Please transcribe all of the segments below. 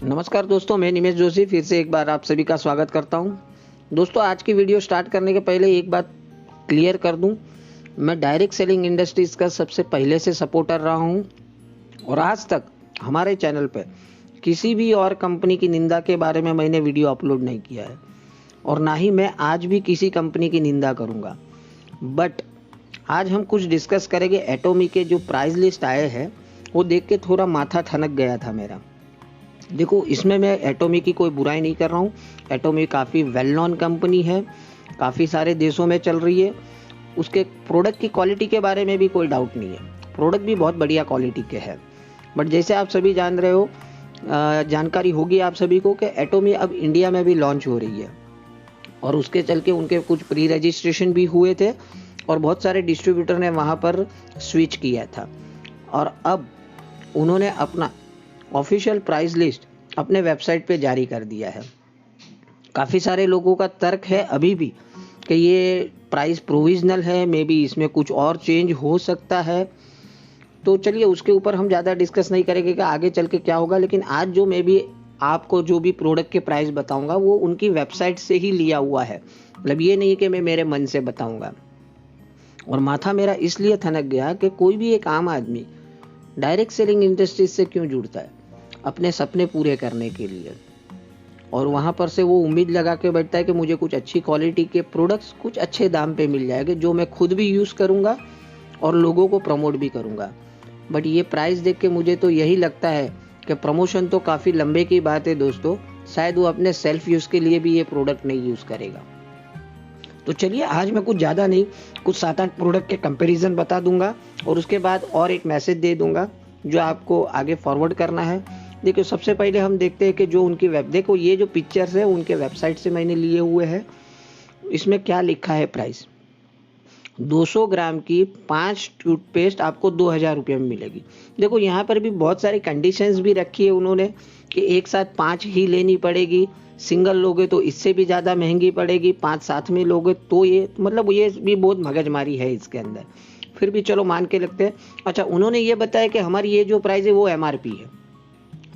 नमस्कार दोस्तों, मैं निमेश जोशी फिर से एक बार आप सभी का स्वागत करता हूं। दोस्तों, आज की वीडियो स्टार्ट करने के पहले एक बात क्लियर कर दूं। मैं डायरेक्ट सेलिंग इंडस्ट्रीज का सबसे पहले से सपोर्टर रहा हूं और आज तक हमारे चैनल पर किसी भी और कंपनी की निंदा के बारे में मैंने वीडियो अपलोड नहीं किया है और ना ही मैं आज भी किसी कंपनी की निंदा करूंगा। बट आज हम कुछ डिस्कस करेंगे। एटोमी के जो प्राइस लिस्ट आए हैं वो देख के थोड़ा माथा ठनक गया था मेरा। देखो, इसमें मैं एटोमी की कोई बुराई नहीं कर रहा हूँ। एटोमी काफ़ी वेल नोन कंपनी है, काफ़ी सारे देशों में चल रही है। उसके प्रोडक्ट की क्वालिटी के बारे में भी कोई डाउट नहीं है, प्रोडक्ट भी बहुत बढ़िया क्वालिटी के है। बट जैसे आप सभी जान रहे हो, जानकारी होगी आप सभी को कि एटोमी अब इंडिया में भी लॉन्च हो रही है और उसके चल के उनके कुछ प्री रजिस्ट्रेशन भी हुए थे और बहुत सारे डिस्ट्रीब्यूटर ने वहाँ पर स्विच किया था और अब उन्होंने अपना ऑफिशियल प्राइस लिस्ट अपने वेबसाइट पे जारी कर दिया है। काफ़ी सारे लोगों का तर्क है अभी भी कि ये प्राइस प्रोविजनल है, मे बी इसमें कुछ और चेंज हो सकता है। तो चलिए उसके ऊपर हम ज़्यादा डिस्कस नहीं करेंगे कि आगे चल के क्या होगा। लेकिन आज जो मैं भी आपको जो भी प्रोडक्ट के प्राइस बताऊंगा वो उनकी वेबसाइट से ही लिया हुआ है। मतलब ये नहीं कि मैं मेरे मन से बताऊंगा। और माथा मेरा इसलिए ठनक गया कि कोई भी एक आम आदमी डायरेक्ट सेलिंग इंडस्ट्रीज से क्यों जुड़ता है अपने सपने पूरे करने के लिए, और वहाँ पर से वो उम्मीद लगा के बैठता है कि मुझे कुछ अच्छी क्वालिटी के प्रोडक्ट्स कुछ अच्छे दाम पे मिल जाएंगे जो मैं खुद भी यूज़ करूँगा और लोगों को प्रमोट भी करूँगा। बट ये प्राइस देख के मुझे तो यही लगता है कि प्रमोशन तो काफ़ी लंबे की बात है दोस्तों, शायद वो अपने सेल्फ यूज़ के लिए भी ये प्रोडक्ट नहीं यूज़ करेगा। तो चलिए आज मैं कुछ ज़्यादा नहीं, कुछ 7-8 प्रोडक्ट के कंपैरिजन बता दूंगा और उसके बाद और एक मैसेज दे दूंगा जो आपको आगे फॉरवर्ड करना है। देखो, सबसे पहले हम देखते हैं कि जो उनकी देखो ये जो पिक्चर्स है उनके वेबसाइट से मैंने लिए हुए हैं। इसमें क्या लिखा है प्राइस। 200 ग्राम की 5 टूथपेस्ट आपको 2000 रुपये में मिलेगी। देखो, यहाँ पर भी बहुत सारी कंडीशंस भी रखी है उन्होंने कि एक साथ 5 ही लेनी पड़ेगी, सिंगल लोगे तो इससे भी ज़्यादा महंगी पड़ेगी, 5 साथ में लोगे तो ये मतलब ये भी बहुत मगजमारी है इसके अंदर। फिर भी चलो मान के लगते हैं। अच्छा, उन्होंने ये बताया कि हमारी ये जो प्राइस है वो MRP है।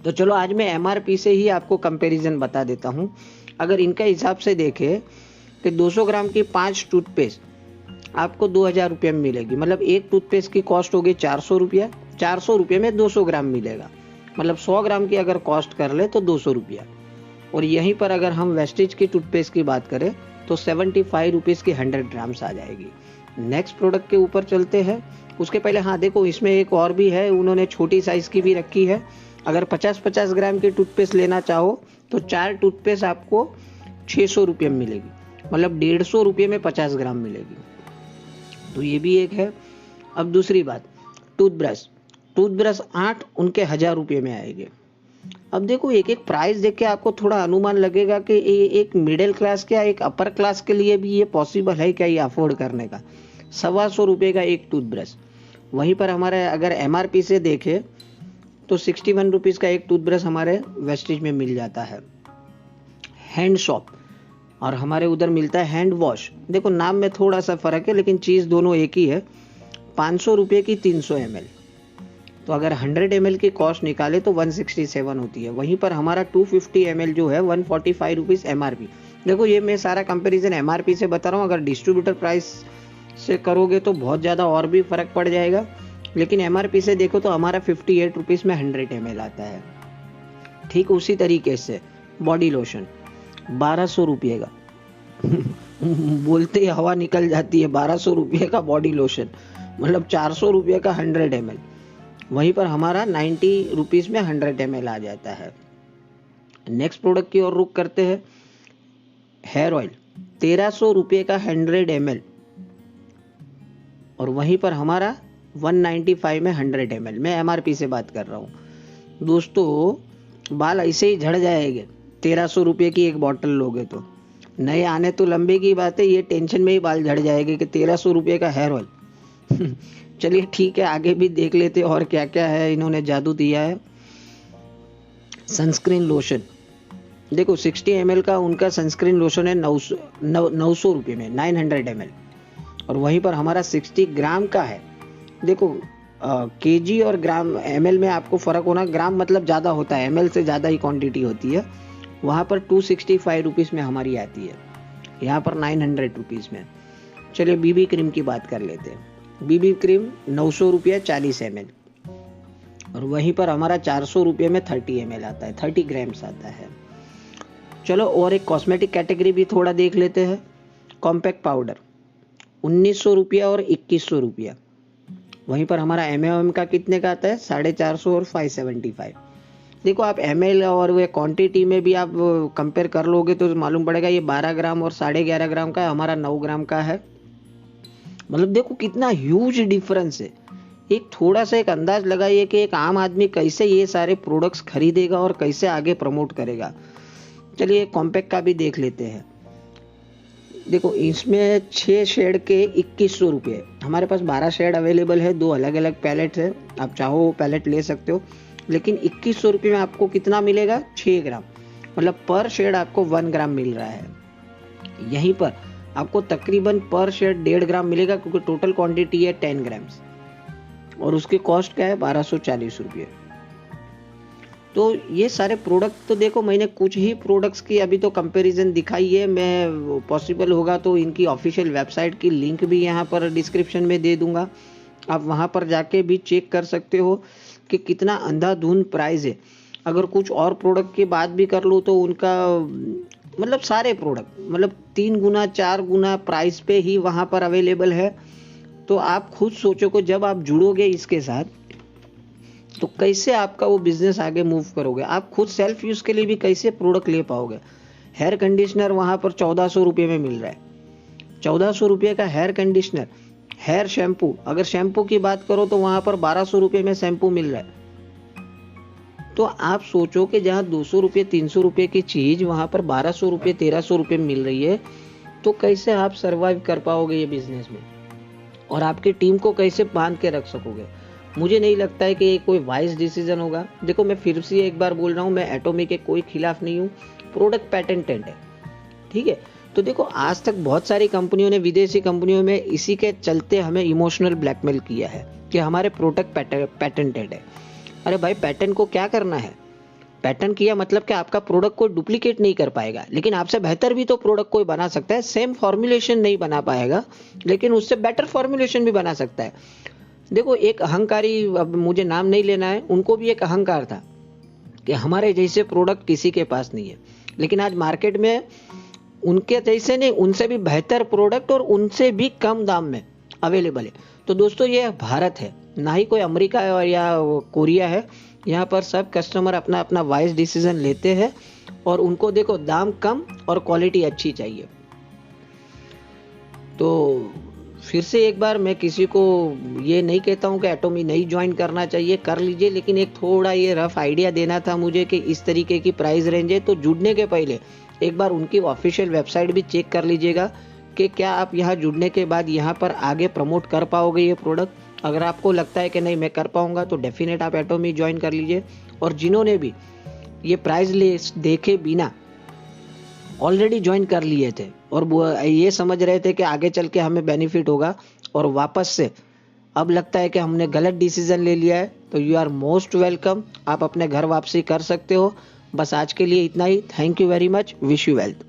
तो चलो आज मैं MRP से ही आपको कंपैरिजन बता देता हूँ। अगर इनका हिसाब से देखें कि 200 ग्राम की 5 टूथपेस्ट आपको 2000 रुपये में मिलेगी। मतलब एक टूथपेस्ट की कॉस्ट होगी 400 रुपया, 400 रुपये में 200 ग्राम मिलेगा। मतलब 100 ग्राम की अगर कॉस्ट कर ले तो 200 रुपया। और यहीं पर अगर हम वेस्टेज की टूथपेस्ट की बात करें तो 75 रुपीज़ की 100 ग्राम्स आ जाएगी। नेक्स्ट प्रोडक्ट के ऊपर चलते हैं। उसके पहले हाँ देखो, इसमें एक और भी है, उन्होंने छोटी साइज़ की भी रखी है। अगर 50-50 ग्राम की टूथपेस्ट लेना चाहो तो 4 टूथपेस्ट आपको 600 रुपये में मिलेगी। मतलब 150 रुपये में 50 ग्राम मिलेगी। तो ये भी एक है। अब दूसरी बात, टूथब्रश 8 उनके 1000 रुपये में आएंगे। अब देखो, एक एक प्राइस देख के आपको थोड़ा अनुमान लगेगा कि एक मिडिल क्लास क्या एक अपर क्लास के लिए भी ये पॉसिबल है क्या ये अफोर्ड करने का। 125 रुपये का एक टूथब्रश। वहीं पर हमारे अगर MRP से देखें तो 61 रुपीज़ का एक टूथब्रश हमारे वेस्टेज में मिल जाता है। हैंड शॉप और हमारे उधर मिलता है हैंड वॉश। देखो, नाम में थोड़ा सा फ़र्क है लेकिन चीज़ दोनों एक ही है। 500 रुपये की 300 ml। तो अगर 100 ml की कॉस्ट निकाले तो 167 होती है। वहीं पर हमारा 250 ml जो है 145 रुपीज़ MRP। देखो, ये मैं सारा कंपैरिजन MRP से बता रहा हूँ। अगर डिस्ट्रीब्यूटर प्राइस से करोगे तो बहुत ज़्यादा और भी फ़र्क पड़ जाएगा, लेकिन MRP से देखो तो हमारा 58 रुपीज़ में 100 ml आता है। ठीक उसी तरीके से बॉडी लोशन 1200 रुपये का बोलते ही हवा निकल जाती है। 1200 रुपये का बॉडी लोशन, मतलब 400 रुपये का 100 ml। वहीं पर हमारा 90 रुपीज़ में 100 ml आ जाता है। नेक्स्ट प्रोडक्ट की ओर रुख करते हैं। हेयर ऑयल 1300 रुपये का 100 ml और वहीं पर हमारा 195 में 100 ml। मैं MRP से बात कर रहा हूँ दोस्तों। बाल ऐसे ही झड़ जाएंगे 1300 रुपये की एक बॉटल लोगे तो। नए आने तो लंबे की बात है, ये टेंशन में ही बाल झड़ जाएंगे कि 1300 रुपये का हेयर ऑयल। चलिए ठीक है, आगे भी देख लेते और क्या क्या है इन्होंने जादू दिया है। सनस्क्रीन लोशन देखो, 60 ml का उनका सनस्क्रीन लोशन है 900 रुपये में 900 ml। और वहीं पर हमारा 60 ग्राम का है। देखो, केजी और ग्राम एमएल में आपको फ़र्क होना, ग्राम मतलब ज़्यादा होता है, एमएल से ज़्यादा ही क्वांटिटी होती है। वहाँ पर 265 रुपीज़ में हमारी आती है, यहाँ पर 900 रुपीज़ में। चलिए बीबी क्रीम की बात कर लेते हैं। बीबी क्रीम 900 रुपये 40 ml, और वहीं पर हमारा 400 रुपये में 30 ml आता है, 30 ग्राम्स आता है। चलो और एक कॉस्मेटिक कैटेगरी भी थोड़ा देख लेते हैं। कॉम्पैक्ट पाउडर 1900 रुपया और 2100 रुपया। वहीं पर हमारा एमएम का कितने का आता है, 450 और 575। देखो आप एमएल और वे क्वांटिटी में भी आप कंपेयर कर लोगे तो मालूम पड़ेगा ये 12 ग्राम और 11.5 ग्राम का है, हमारा 9 ग्राम का है। मतलब देखो कितना ह्यूज डिफरेंस है। एक थोड़ा सा एक अंदाज लगाइए कि एक आम आदमी कैसे ये सारे प्रोडक्ट्स खरीदेगा और कैसे आगे प्रमोट करेगा। चलिए कॉम्पैक्ट का भी देख लेते हैं। देखो इसमें 6 शेड के 2100 रुपये, हमारे पास 12 शेड अवेलेबल है, 2 अलग अलग पैलेट है, आप चाहो पैलेट ले सकते हो। लेकिन 2100 रुपये में आपको कितना मिलेगा, 6 ग्राम, मतलब पर शेड आपको 1 ग्राम मिल रहा है। यहीं पर आपको तकरीबन पर शेड 1.5 ग्राम मिलेगा, क्योंकि टोटल क्वांटिटी है 10 ग्राम्स, और उसकी कॉस्ट क्या है 1240 रुपये। तो ये सारे प्रोडक्ट तो देखो मैंने कुछ ही प्रोडक्ट्स की अभी तो कंपैरिजन दिखाई है। मैं पॉसिबल होगा तो इनकी ऑफिशियल वेबसाइट की लिंक भी यहाँ पर डिस्क्रिप्शन में दे दूंगा, आप वहाँ पर जाके भी चेक कर सकते हो कि कितना अंधाधुंध प्राइस है। अगर कुछ और प्रोडक्ट की बात भी कर लो तो उनका मतलब सारे प्रोडक्ट मतलब 3 गुना 4 गुना प्राइस पे ही वहाँ पर अवेलेबल है। तो आप खुद सोचो कि जब आप जुड़ोगे इसके साथ तो कैसे आपका वो बिजनेस आगे मूव करोगे, आप खुद सेल्फ यूज के लिए भी कैसे प्रोडक्ट ले पाओगे। हेयर कंडीशनर वहाँ पर 1400 रुपये में मिल रहा है, 1400 रुपये का हेयर कंडीशनर। हेयर शैम्पू, अगर शैम्पू की बात करो तो वहाँ पर 1200 रुपये में शैम्पू मिल रहा है। तो आप सोचो कि जहाँ 200 रुपये 300 रुपये की चीज़ वहाँ पर 1200 रुपये 1300 रुपये में मिल रही है, तो कैसे आप सर्वाइव कर पाओगे ये बिजनेस में, और आपकी टीम को कैसे बांध के रख सकोगे। मुझे नहीं लगता है कि ये कोई वाइज डिसीजन होगा। देखो मैं फिर से एक बार बोल रहा हूँ, मैं एटॉमिक के कोई खिलाफ नहीं हूँ, प्रोडक्ट पेटेंटेड है, ठीक है। तो देखो आज तक बहुत सारी कंपनियों ने, विदेशी कंपनियों में इसी के चलते हमें इमोशनल ब्लैकमेल किया है कि हमारे प्रोडक्ट पेटेंटेड है। अरे भाई पैटेंट को क्या करना है, पैटेंट किया मतलब कि आपका प्रोडक्ट कोई डुप्लीकेट नहीं कर पाएगा, लेकिन आपसे बेहतर भी तो प्रोडक्ट कोई बना सकता है। सेम फॉर्मुलेशन नहीं बना पाएगा लेकिन उससे बेटर फॉर्मुलेशन भी बना सकता है। देखो एक अहंकारी, अब मुझे नाम नहीं लेना है, उनको भी एक अहंकार था कि हमारे जैसे प्रोडक्ट किसी के पास नहीं है, लेकिन आज मार्केट में उनके जैसे नहीं, उनसे भी बेहतर प्रोडक्ट और उनसे भी कम दाम में अवेलेबल है। तो दोस्तों ये भारत है, ना ही कोई अमेरिका है या कोरिया है। यहाँ पर सब कस्टमर अपना अपना वाइज डिसीजन लेते हैं, और उनको देखो दाम कम और क्वालिटी अच्छी चाहिए। तो फिर से एक बार मैं किसी को ये नहीं कहता हूँ कि एटॉमी नहीं ज्वाइन करना चाहिए, कर लीजिए, लेकिन एक थोड़ा ये रफ आइडिया देना था मुझे कि इस तरीके की प्राइस रेंज है। तो जुड़ने के पहले एक बार उनकी ऑफिशियल वेबसाइट भी चेक कर लीजिएगा कि क्या आप यहाँ जुड़ने के बाद यहाँ पर आगे प्रमोट कर पाओगे ये प्रोडक्ट। अगर आपको लगता है कि नहीं मैं कर पाऊंगा तो डेफिनेट आप एटॉमी ज्वाइन कर लीजिए। और जिन्होंने भी ये प्राइस लिस्ट देखे बिना ऑलरेडी ज्वाइन कर लिए थे और ये समझ रहे थे कि आगे चल के हमें बेनिफिट होगा, और वापस से अब लगता है कि हमने गलत डिसीजन ले लिया है, तो यू आर मोस्ट वेलकम, आप अपने घर वापसी कर सकते हो। बस आज के लिए इतना ही। Thank you very much, wish you wealth.